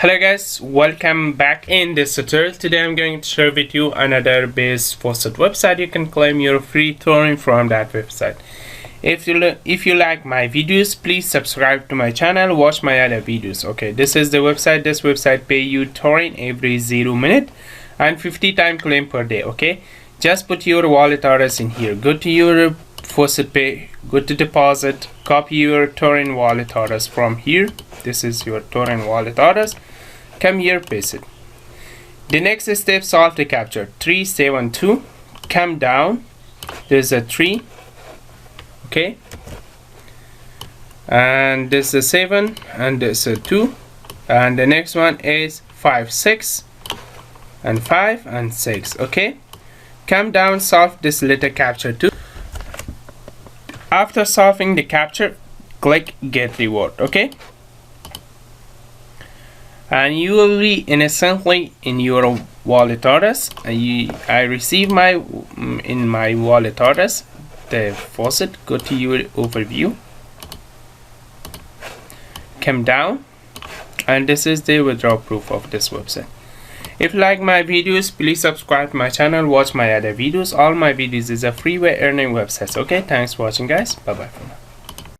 Hello guys, welcome back in this tutorial. Today I'm going to share with you another base Faucet website. You can claim your free Tron from that website. If you like my videos, please subscribe to my channel, watch my other videos. Okay, this is the website. This website pay you Tron every 0 minute and 50 time claim per day. Okay, just put your wallet address in here. Go to your Faucetpay, go to deposit, copy your Tron wallet address from here. This is your Tron wallet address. Come here, paste it. The next step, solve the captcha. 372. Come down. There's a 3. Okay. And this is 7. And this is 2. And the next one is 5, 6. And 5 and 6. Okay. Come down, solve this little captcha too. After solving the captcha, click get reward. Okay. And you will be instantly in your wallet address. I receive in my wallet address the faucet. Go to your overview, come down, and this is the withdrawal proof of this website. If you like my videos, please subscribe to my channel, watch my other videos. All my videos is a freeway earning websites. Okay, thanks for watching guys. Bye bye for now.